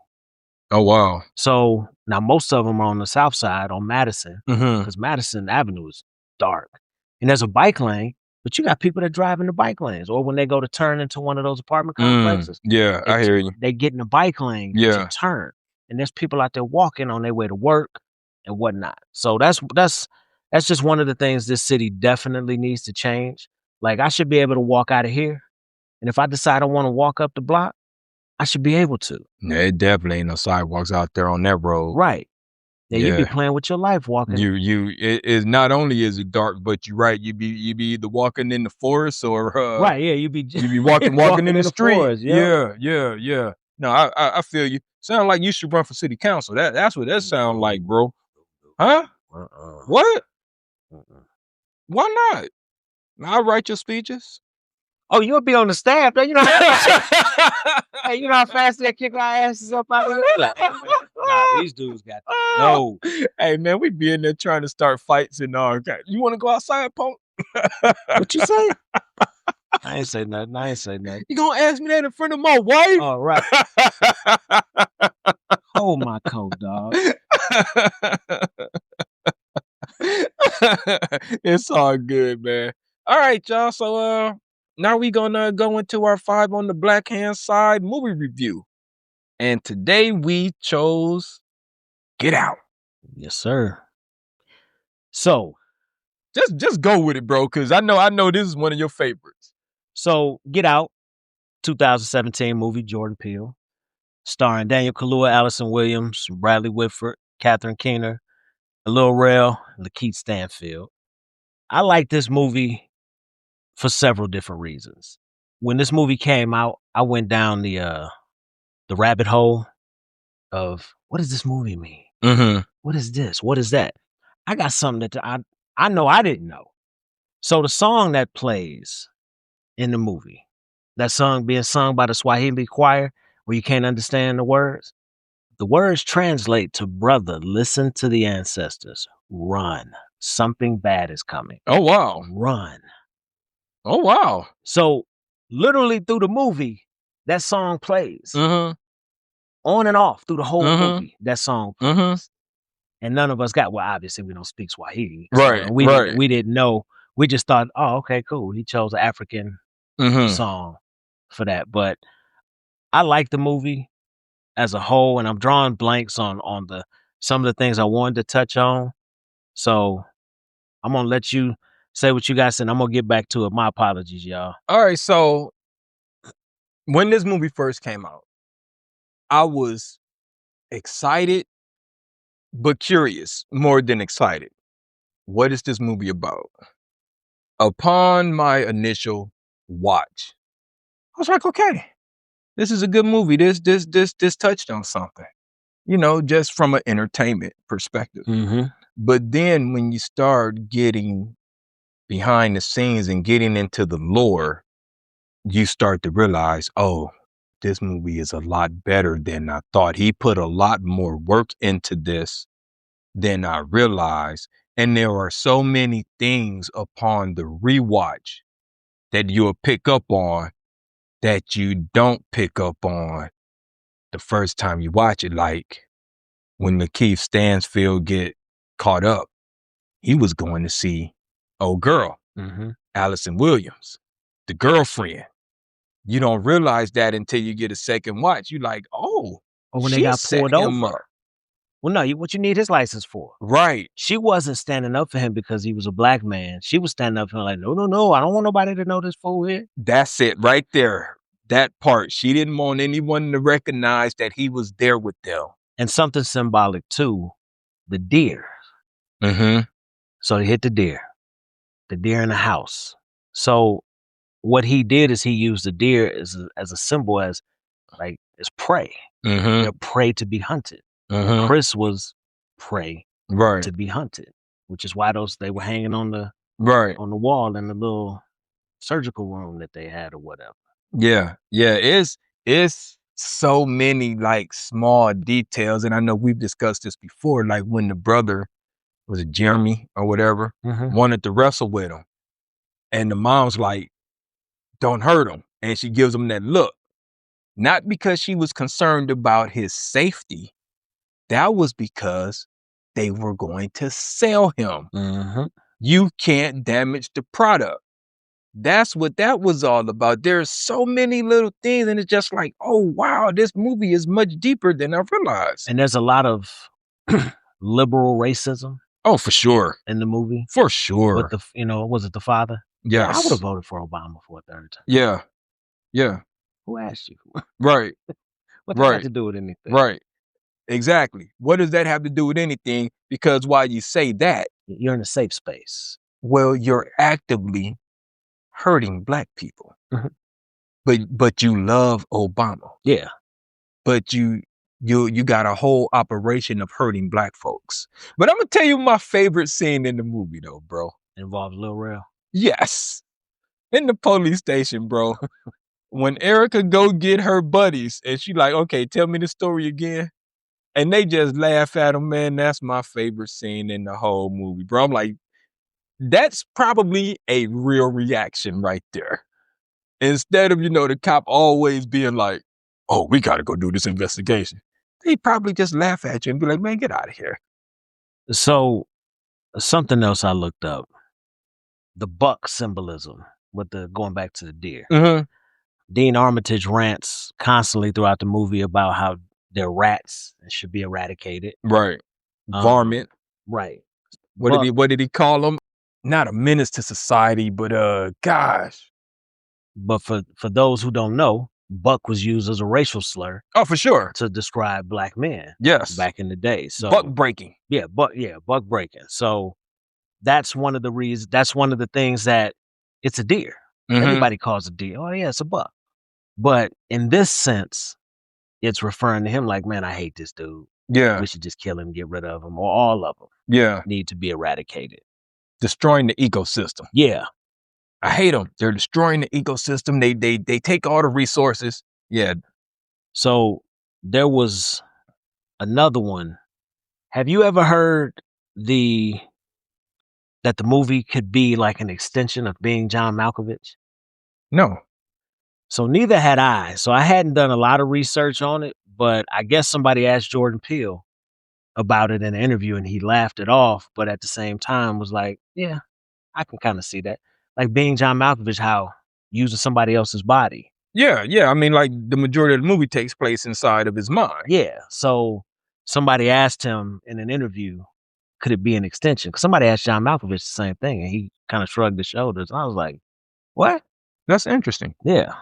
Oh, wow. So now most of them are on the south side on Madison, because Madison Avenue is dark. And there's a bike lane, but you got people that drive in the bike lanes, or when they go to turn into one of those apartment complexes. I hear you. They get in the bike lane to turn. And there's people out there walking on their way to work and whatnot. So that's just one of the things this city definitely needs to change. Like, I should be able to walk out of here. And if I decide I want to walk up the block, I should be able to. Yeah, it definitely ain't no sidewalks out there on that road. Right. Yeah, you be playing with your life walking. It is, not only is it dark, but you're right. You be either walking in the forest or right. Yeah, you be walking in the street. Forest, yeah. No, I feel you. Sound like you should run for city council. That's what that sound like, bro. Huh? What? Why not? I'll write your speeches. Oh, you'll be on the staff. You know hey, you know how fast they kick our asses up out of here? Nah, these dudes got no. Hey, man, we be in there trying to start fights and all. You want to go outside, punk? What you say? I ain't say nothing. You gonna ask me that in front of my wife? All right. Hold my coat, dog. It's all good, man. All right, y'all. So now we gonna go into our 5 on the Black Hand Side movie review. And today we chose Get Out. Yes, sir. So just go with it, bro, because I know this is one of your favorites. So Get Out, 2017 movie, Jordan Peele, starring Daniel Kaluuya, Allison Williams, Bradley Whitford, Catherine Keener, Lil Rel, Lakeith Stanfield. I like this movie for several different reasons. When this movie came out, I went down the rabbit hole of, what does this movie mean? What is this? What is that? I got something that I know I didn't know. So the song that plays in the movie, that song being sung by the Swahili choir, where you can't understand the words translate to, brother, listen to the ancestors, run. Something bad is coming. Oh, wow. Run. Oh, wow. So literally through the movie, that song plays. On and off through the whole movie, that song plays. And none of us obviously we don't speak Swahili. Right, so we didn't know. We just thought, oh, okay, cool. He chose an African song for that. But I like the movie as a whole, and I'm drawing blanks on some of the things I wanted to touch on. So I'm gonna let you say what you got said. I'm gonna get back to it. My apologies, y'all. All right, so when this movie first came out, I was excited, but curious more than excited. What is this movie about? Upon my initial watch, I was like, okay, this is a good movie. This touched on something, just from an entertainment perspective. Mm-hmm. But then when you start getting behind the scenes and getting into the lore, you start to realize, oh, this movie is a lot better than I thought. He put a lot more work into this than I realized. And there are so many things upon the rewatch that you'll pick up on that you don't pick up on the first time you watch it. Like when Lakeith Stansfield get caught up, he was going to see old girl, Allison Williams, the girlfriend. You don't realize that until you get a second watch. You like, oh, Or when they she got set pulled him over. up. Well, no, what you need his license for? Right. She wasn't standing up for him because he was a black man. She was standing up for him like, no, I don't want nobody to know this fool here. That's it right there. That part. She didn't want anyone to recognize that he was there with them. And something symbolic too, the deer. Mm-hmm. So they hit the deer in the house. So what he did is he used the deer as a symbol, as prey. Mm-hmm. They're prey to be hunted. Mm-hmm. Chris was prey Right. to be hunted, which is why they were hanging on the wall in the little surgical room that they had or whatever. Yeah. It's so many like small details, and I know we've discussed this before. Like when the brother, was it Jeremy or whatever, wanted to wrestle with him, and the mom's like, "Don't hurt him," and she gives him that look, not because she was concerned about his safety. That was because they were going to sell him. You can't damage the product. That's what that was all about. There's so many little things, and it's just like, oh wow, this movie is much deeper than I realized. And there's a lot of liberal racism. Oh, for sure. In the movie. For sure. But was it the father? Yes. I would have voted for Obama for a third term. Yeah. Yeah. Who asked you? Right. What does that have to do with anything? Right. Exactly. What does that have to do with anything? Because while you say that, you're in a safe space. Well, you're actively hurting black people. But you love Obama. Yeah. But you got a whole operation of hurting black folks. But I'm gonna tell you my favorite scene in the movie though, bro. It involves Lil Rel. Yes. In the police station, bro. When Erica go get her buddies and she like, okay, tell me the story again. And they just laugh at him, man. That's my favorite scene in the whole movie, bro. I'm like, that's probably a real reaction right there. Instead of, the cop always being like, oh, we got to go do this investigation. They probably just laugh at you and be like, man, get out of here. So something else I looked up, the buck symbolism with going back to the deer. Dean Armitage rants constantly throughout the movie about how they're rats and should be eradicated. Right. Varmint. Right. What did he call them? Not a menace to society, but gosh. But for those who don't know, buck was used as a racial slur. Oh, for sure. To describe black men. Yes. Back in the day. So buck breaking. Yeah, buck breaking. So that's one of the reasons. That's one of the things that it's a deer. Everybody calls a deer. Oh yeah, it's a buck. But in this sense, it's referring to him like, man, I hate this dude. Yeah. We should just kill him, get rid of him, or all of them. Yeah. Need to be eradicated. Destroying the ecosystem. Yeah. I hate them. They're destroying the ecosystem. They take all the resources. Yeah. So there was another one. Have you ever heard that the movie could be like an extension of Being John Malkovich? No. So neither had I. So I hadn't done a lot of research on it, but I guess somebody asked Jordan Peele about it in an interview and he laughed it off, but at the same time was like, yeah, I can kind of see that. Like Being John Malkovich, how using somebody else's body. Yeah. I mean, like the majority of the movie takes place inside of his mind. Yeah. So somebody asked him in an interview, could it be an extension? Because somebody asked John Malkovich the same thing, and he kind of shrugged his shoulders. And I was like, what? That's interesting. Yeah.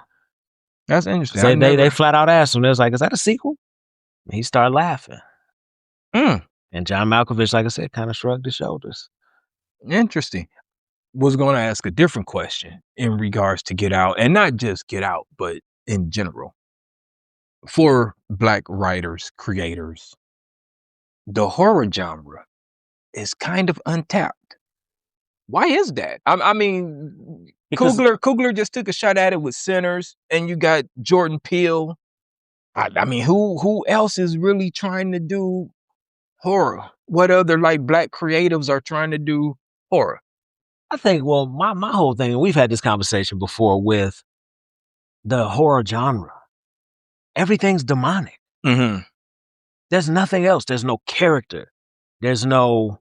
That's interesting. They flat out asked him. They was like, is that a sequel? And he started laughing. And John Malkovich, like I said, kind of shrugged his shoulders. Interesting. Was going to ask a different question in regards to Get Out, and not just Get Out, but in general. For Black writers, creators, the horror genre is kind of untapped. Why is that? I mean, Coogler just took a shot at it with Sinners, and you got Jordan Peele. I mean, who else is really trying to do horror? What other like Black creatives are trying to do horror? I think, well, my whole thing, and we've had this conversation before with the horror genre. Everything's demonic. Mm-hmm. There's nothing else. There's no character. There's no,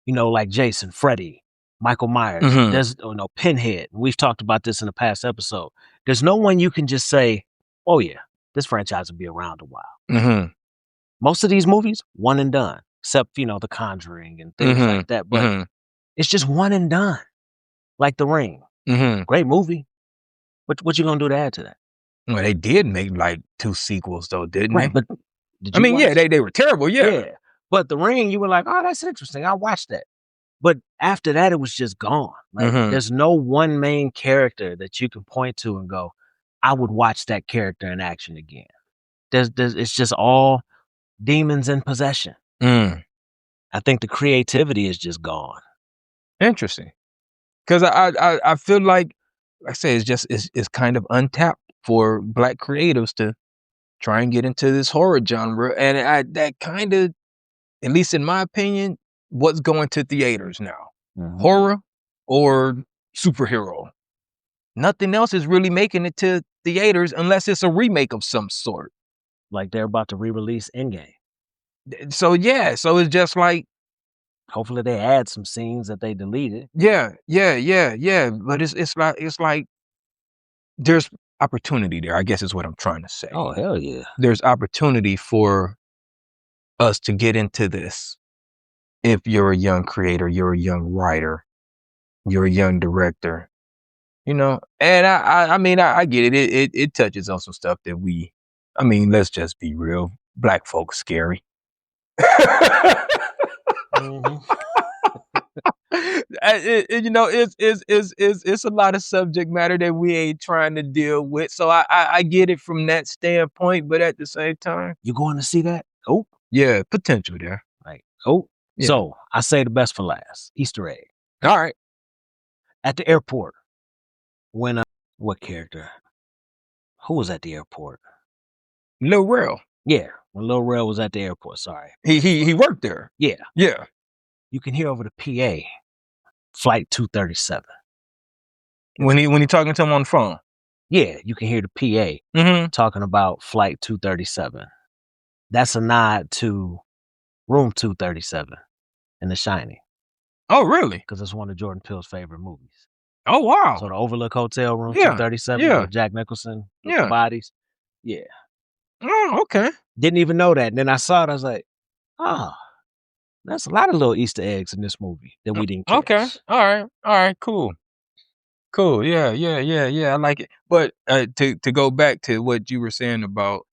like Jason, Freddy, Michael Myers. Mm-hmm. There's no Pinhead. We've talked about this in a past episode. There's no one you can just say, oh yeah, this franchise will be around a while. Mm-hmm. Most of these movies, one and done, except, The Conjuring and things like that. But it's just one and done. Like The Ring. Great movie. What you gonna do to add to that? Well, they did make like 2 sequels though, didn't they? But they were terrible, yeah. But The Ring, you were like, oh, that's interesting. I'll watch that. But after that, it was just gone. Like, there's no one main character that you can point to and go, I would watch that character in action again. It's just all demons in possession. I think the creativity is just gone. Interesting. Because I feel like I say, it's kind of untapped for Black creatives to try and get into this horror genre. And that kind of, at least in my opinion, what's going to theaters now. Horror or superhero. Nothing else is really making it to theaters unless it's a remake of some sort. Like they're about to re-release Endgame. So yeah, so it's just like, hopefully they add some scenes that they deleted. Yeah. But it's like there's opportunity there, I guess is what I'm trying to say. Oh, hell yeah. There's opportunity for us to get into this. If you're a young creator, you're a young writer, you're a young director, and I mean, I get it. It touches on some stuff that let's just be real. Black folks scary. It's a lot of subject matter that we ain't trying to deal with. So I get it from that standpoint, but at the same time, you going to see that? Oh, yeah, potential there. Like, oh, yeah. So I say the best for last. Easter egg. All right. At the airport, when what character? Who was at the airport? Lil Rel. Yeah, when Lil Rel was at the airport. Sorry, he worked there. Yeah. Yeah. You can hear over the PA, flight 237. When he talking to him on the phone. Yeah, you can hear the PA talking about flight 237. That's a nod to room 237 in The Shining. Oh, really? Because it's one of Jordan Peele's favorite movies. Oh, wow. So the Overlook Hotel, room 237, with Jack Nicholson, with the bodies. Yeah. Oh, okay. Didn't even know that. And then I saw it, I was like, oh, that's a lot of little Easter eggs in this movie that we didn't catch. Okay. All right. Cool. Yeah. I like it. But to go back to what you were saying about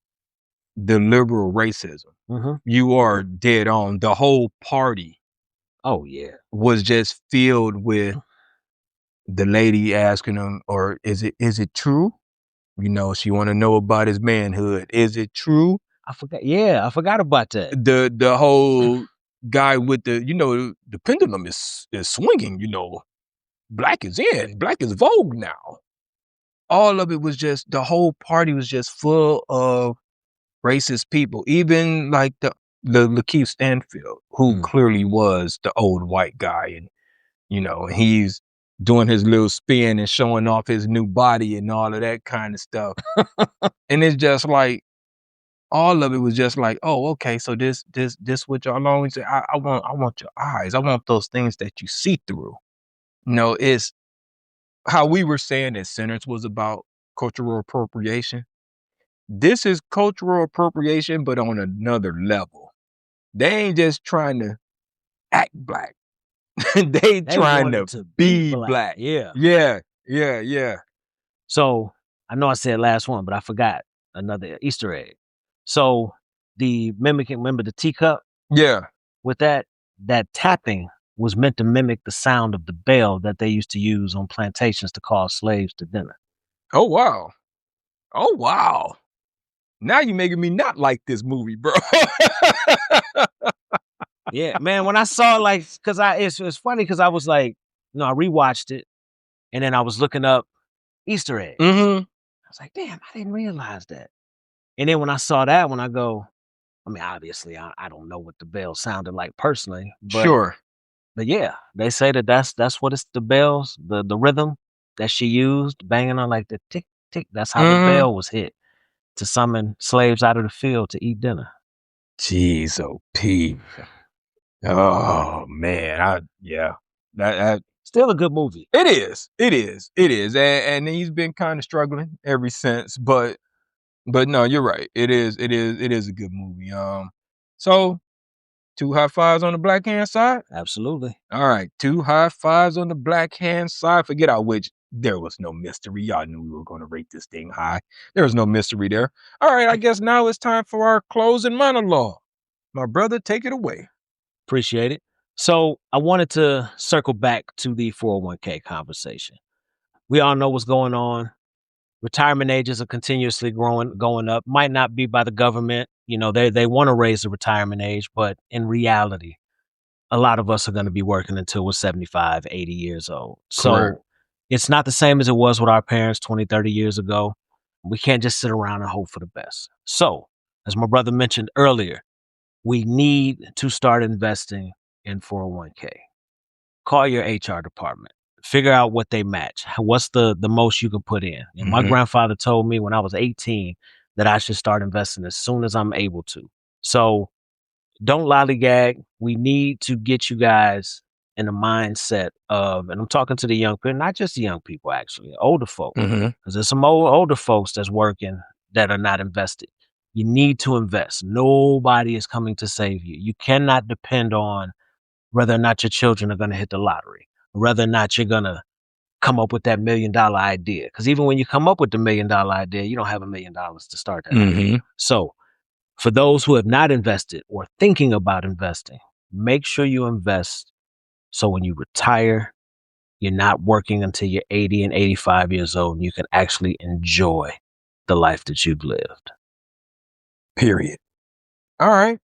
the liberal racism, you are dead on. The whole party, oh yeah, was just filled with the lady asking him, or is it true? She want to know about his manhood. Is it true? I forgot. Yeah, I forgot about that. The whole guy with the the pendulum is swinging. Black is in. Black is vogue now. All of it was just, the whole party was just full of racist people. Even like the Lakeith Stanfield, who clearly was the old white guy, and he's doing his little spin and showing off his new body and all of that kind of stuff. And it's just like, all of it was just like, oh, okay, so this what y'all always say. I want your eyes. I want those things that you see through. It's how we were saying that Sinners was about cultural appropriation. This is cultural appropriation, but on another level. They ain't just trying to act black. They trying wanted to be black. Yeah. Yeah. So I know I said last one, but I forgot another Easter egg. So the mimicking, remember the teacup Yeah. with that tapping was meant to mimic the sound of the bell that they used to use on plantations to call slaves to dinner. Oh wow. Oh wow. Now you're making me not like this movie, bro. Yeah, man. When I saw like, cause it's funny because I was like, I rewatched it, and then I was looking up Easter eggs. Mm-hmm. I was like, damn, I didn't realize that. And then when I saw that one, I go, I mean, obviously, I don't know what the bell sounded like personally, Sure. but yeah, they say that's what it's the bells, the rhythm that she used, banging on like the tick tick. That's how the bell was hit to summon slaves out of the field to eat dinner. Jeez, oh P. Oh man, that Still a good movie. it is, and he's been kind of struggling ever since. But no, you're right. It is a good movie. So 2 high fives on the black hand side. Absolutely. All right, 2 high fives on the black hand side. Forget out which. There was no mystery. Y'all knew we were going to rate this thing high. There was no mystery there. All right, I guess now it's time for our closing monologue. My brother, take it away. Appreciate it. So I wanted to circle back to the 401k conversation. We all know what's going on. Retirement ages are continuously going up. Might not be by the government. They want to raise the retirement age, but in reality, a lot of us are going to be working until we're 75, 80 years old. Correct. So it's not the same as it was with our parents 20, 30 years ago. We can't just sit around and hope for the best. So, as my brother mentioned earlier, we need to start investing in 401k. Call your HR department. Figure out what they match. What's the most you can put in? And my grandfather told me when I was 18 that I should start investing as soon as I'm able to. So don't lollygag. We need to get you guys in the mindset of, and I'm talking to the young people, not just the young people, actually, older folks, because there's some older folks that's working that are not invested. You need to invest. Nobody is coming to save you. You cannot depend on whether or not your children are going to hit the lottery, whether or not you're going to come up with that $1 million idea. Because even when you come up with the $1 million idea, you don't have $1 million to start that idea. So for those who have not invested or thinking about investing, make sure you invest so when you retire, you're not working until you're 80 and 85 years old and you can actually enjoy the life that you've lived. Period. All right.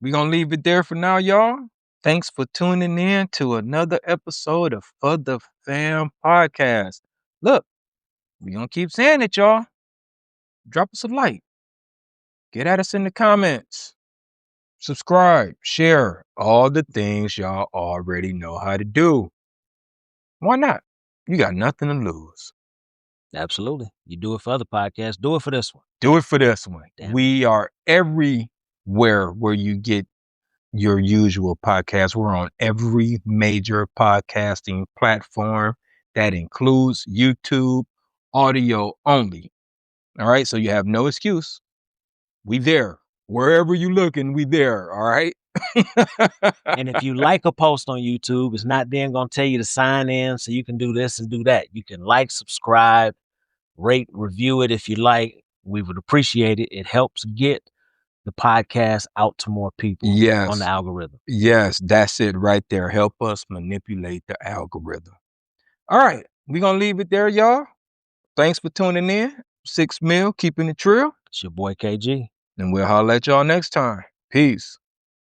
We're going to leave it there for now, y'all. Thanks for tuning in to another episode of For the Fam Podcast. Look, we're going to keep saying it, y'all. Drop us a like. Get at us in the comments. Subscribe, share, all the things y'all already know how to do. Why not? You got nothing to lose. Absolutely. You do it for other podcasts. Do it for this one. Do it for this one. Damn. We are everywhere where you get your usual podcast. We're on every major podcasting platform. That includes YouTube, audio only. All right. So you have no excuse. We there. Wherever you looking, we there. All right. And if you like a post on YouTube, it's not then going to tell you to sign in so you can do this and do that. You can like, subscribe, rate, review it if you like. We would appreciate it. It helps get the podcast out to more people on the algorithm. Yes, that's it right there. Help us manipulate the algorithm. All right. We're going to leave it there, y'all. Thanks for tuning in. 6 Mil, keeping it trill. It's your boy KG. And we'll holler at y'all next time. Peace.